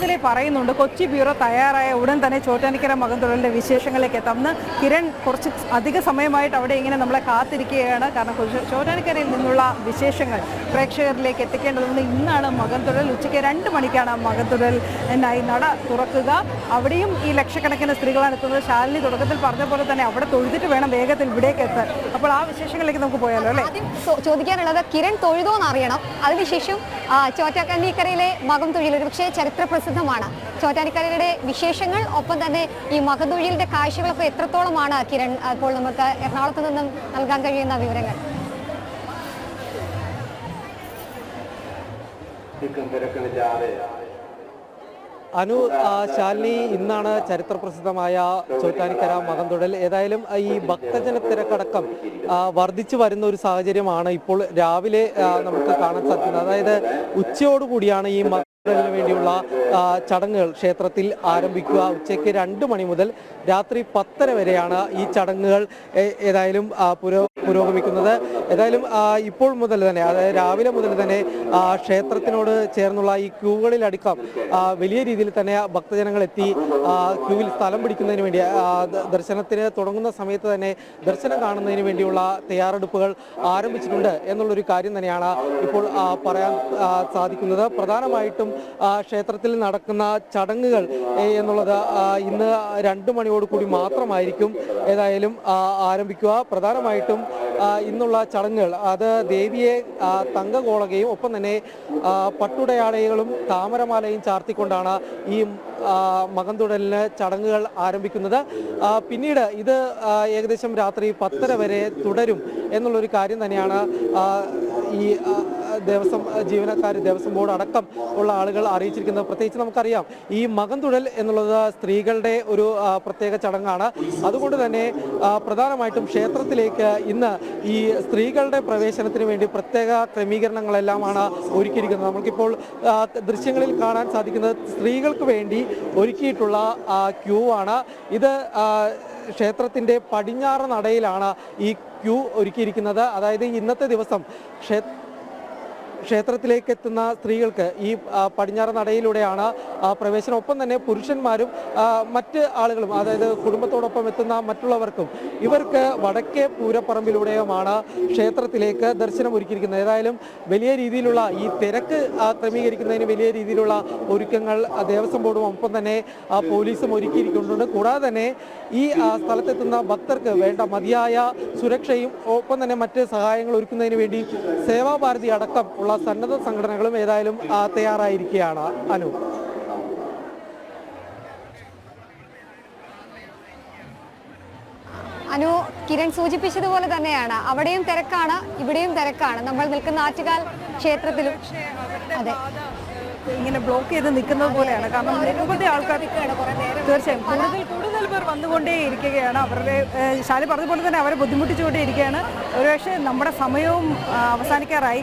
തുടക്കത്തിലേ പറയുന്നുണ്ട് കൊച്ചി ബ്യൂറോ തയ്യാറായ ഉടൻ തന്നെ ചോറ്റാനിക്കര മകൻ തൊഴിലിൻ്റെ വിശേഷങ്ങളിലേക്ക് എത്താം. ഇന്ന് കിരൺ കുറച്ച് അധിക സമയമായിട്ട് അവിടെ ഇങ്ങനെ നമ്മളെ കാത്തിരിക്കുകയാണ്. കാരണം ചോറ്റാനിക്കരയിൽ നിന്നുള്ള വിശേഷങ്ങൾ പ്രേക്ഷകരിലേക്ക് എത്തിക്കേണ്ടതുകൊണ്ട് ഇന്നാണ് മകൻ തൊഴിൽ. ഉച്ചയ്ക്ക് 2 മണിക്കാണ് മകൻ തൊഴിലിനായി നട തുറക്കുക. അവിടെയും ഈ ലക്ഷക്കണക്കിന് സ്ത്രീകളാണ് എത്തുന്നത്. ശാലിനി തുടക്കത്തിൽ പറഞ്ഞ പോലെ തന്നെ അവിടെ തൊഴുതിട്ട് വേണം വേഗത്തിൽ ഇവിടേക്ക് എത്താൻ. അപ്പോൾ ആ വിശേഷങ്ങളിലേക്ക് നമുക്ക് പോയാലോ അല്ലേ? ചോദിക്കാനുള്ളത് കിരൺ തൊഴുതോന്ന് അറിയണം. അതിനുശേഷം ചോറ്റാനിക്കരയിലെ മകം തൊഴിൽ ഒരു പക്ഷേ ചരിത്ര പ്രസിദ്ധമാണ്. ചോറ്റാനിക്കരയുടെ വിശേഷങ്ങൾ ഒപ്പം തന്നെ ഈ മകം തൊഴിലിന്റെ കാഴ്ചകളൊക്കെ എത്രത്തോളമാണ് കിരൺ ഇപ്പോൾ നമുക്ക് എറണാകുളത്ത് നിന്നും നൽകാൻ കഴിയുന്ന വിവരങ്ങൾ? അനു, ശാലിനി, ഇന്നാണ് ചരിത്രപ്രസിദ്ധമായ ചോറ്റാനിക്കര മകൻ തൊഴിൽ. ഏതായാലും ഈ ഭക്തജന തിരക്കടക്കം വർദ്ധിച്ചു വരുന്ന ഒരു സാഹചര്യമാണ് ഇപ്പോൾ രാവിലെ നമുക്ക് കാണാൻ സാധിക്കുന്നത്. അതായത് ഉച്ചയോടുകൂടിയാണ് ഈ മകൻ തൊഴിലിന് വേണ്ടിയുള്ള ചടങ്ങുകൾ ക്ഷേത്രത്തിൽ ആരംഭിക്കുക. ഉച്ചയ്ക്ക് 2 മണി മുതൽ രാത്രി 10:30 വരെയാണ് ഈ ചടങ്ങുകൾ ഏതായാലും പുരോഗമിക്കുന്നത്. ഏതായാലും ഇപ്പോൾ മുതൽ തന്നെ, അതായത് രാവിലെ മുതൽ തന്നെ ക്ഷേത്രത്തിനോട് ചേർന്നുള്ള ഈ ക്യൂകളിലടക്കം വലിയ രീതിയിൽ തന്നെ ഭക്തജനങ്ങൾ എത്തി ക്യൂവിൽ സ്ഥലം പിടിക്കുന്നതിന് വേണ്ടി ദർശനത്തിന് തുടങ്ങുന്ന സമയത്ത് തന്നെ ദർശനം കാണുന്നതിന് വേണ്ടിയുള്ള തയ്യാറെടുപ്പുകൾ ആരംഭിച്ചിട്ടുണ്ട് എന്നുള്ളൊരു കാര്യം തന്നെയാണ് ഇപ്പോൾ പറയാൻ സാധിക്കുന്നത്. പ്രധാനമായിട്ടും ക്ഷേത്രത്തിൽ നടക്കുന്ന ചടങ്ങുകൾ എന്നുള്ളത് ഇന്ന് 2 മണിയോടുകൂടി മാത്രമായിരിക്കും ഏതായാലും ആരംഭിക്കുക. പ്രധാനമായിട്ടും ഇന്നുള്ള ചടങ്ങുകൾ അത് ദേവിയെ തങ്കകോളകയും ഒപ്പം തന്നെ പട്ടുടയാടകളും താമരമാലയും ചാർത്തിക്കൊണ്ടാണ് ഈ മകൻ തൊഴിലിന് ചടങ്ങുകൾ ആരംഭിക്കുന്നത്. പിന്നീട് ഇത് ഏകദേശം രാത്രി 10:30 വരെ തുടരും എന്നുള്ളൊരു കാര്യം തന്നെയാണ് ഈ ദേവസ്വം ജീവനക്കാർ, ദേവസ്വം ബോർഡ് അടക്കം ഉള്ള ആളുകൾ അറിയിച്ചിരിക്കുന്നത്. പ്രത്യേകിച്ച് നമുക്കറിയാം ഈ മകൻ തൊഴിൽ എന്നുള്ളത് സ്ത്രീകളുടെ ഒരു പ്രത്യേക ചടങ്ങാണ്. അതുകൊണ്ട് തന്നെ പ്രധാനമായിട്ടും ക്ഷേത്രത്തിലേക്ക് ഇന്ന് ഈ സ്ത്രീകളുടെ പ്രവേശനത്തിന് വേണ്ടി പ്രത്യേക ക്രമീകരണങ്ങളെല്ലാമാണ് ഒരുക്കിയിരിക്കുന്നത്. നമുക്കിപ്പോൾ ദൃശ്യങ്ങളിൽ കാണാൻ സാധിക്കുന്നത് സ്ത്രീകൾക്ക് വേണ്ടി ഒരുക്കിയിട്ടുള്ള ക്യൂ ആണ്. ഇത് ക്ഷേത്രത്തിൻ്റെ പടിഞ്ഞാറ് നടയിലാണ് ഈ ക്യൂ ഒരുക്കിയിരിക്കുന്നത്. അതായത് ഇന്നത്തെ ദിവസം ക്ഷേത്രത്തിലേക്ക് എത്തുന്ന സ്ത്രീകൾക്ക് ഈ പടിഞ്ഞാറ് നടയിലൂടെയാണ് പ്രവേശനം. ഒപ്പം തന്നെ പുരുഷന്മാരും മറ്റ് ആളുകളും, അതായത് കുടുംബത്തോടൊപ്പം എത്തുന്ന മറ്റുള്ളവർക്കും ഇവർക്ക് വടക്കേ പൂരപ്പറമ്പിലൂടെയുമാണ് ക്ഷേത്രത്തിലേക്ക് ദർശനം ഒരുക്കിയിരിക്കുന്നത്. ഏതായാലും വലിയ രീതിയിലുള്ള ഈ തിരക്ക് ക്രമീകരിക്കുന്നതിന് വലിയ രീതിയിലുള്ള ഒരുക്കങ്ങൾ ദേവസ്വം ബോർഡും ഒപ്പം തന്നെ പോലീസും ഒരുക്കിയിരിക്കുന്നുണ്ട്. കൂടാതെ തന്നെ ഈ സ്ഥലത്തെത്തുന്ന ഭക്തർക്ക് വേണ്ട മതിയായ സുരക്ഷയും ഒപ്പം തന്നെ മറ്റ് സഹായങ്ങൾ ഒരുക്കുന്നതിന് വേണ്ടി സേവാഭാരതി അടക്കം ഉള്ള സന്നദ്ധ സംഘടനകളും ഏതായാലും തയ്യാറായിരിക്കുകയാണ്. അനു, കിരൺ സൂചിപ്പിച്ചതുപോലെ തന്നെയാണ് അവിടെയും തിരക്കാണ്, ഇവിടെയും തിരക്കാണ്. നമ്മൾ നിൽക്കുന്ന ആറ്റുകാൽ ക്ഷേത്രത്തിലും അതെ ഇങ്ങനെ ബ്ലോക്ക് ചെയ്ത് നിൽക്കുന്നത് പോലെയാണ്. കാരണം നിരവധി ആൾക്കാർ തീർച്ചയായും കൂടുതൽ പേർ വന്നുകൊണ്ടേ ഇരിക്കുകയാണ്. അവരുടെ ശാലി പറഞ്ഞ പോലെ തന്നെ അവരെ ബുദ്ധിമുട്ടിച്ചുകൊണ്ടേ ഇരിക്കുകയാണ്. ഒരുപക്ഷെ നമ്മുടെ സമയവും അവസാനിക്കാറായി.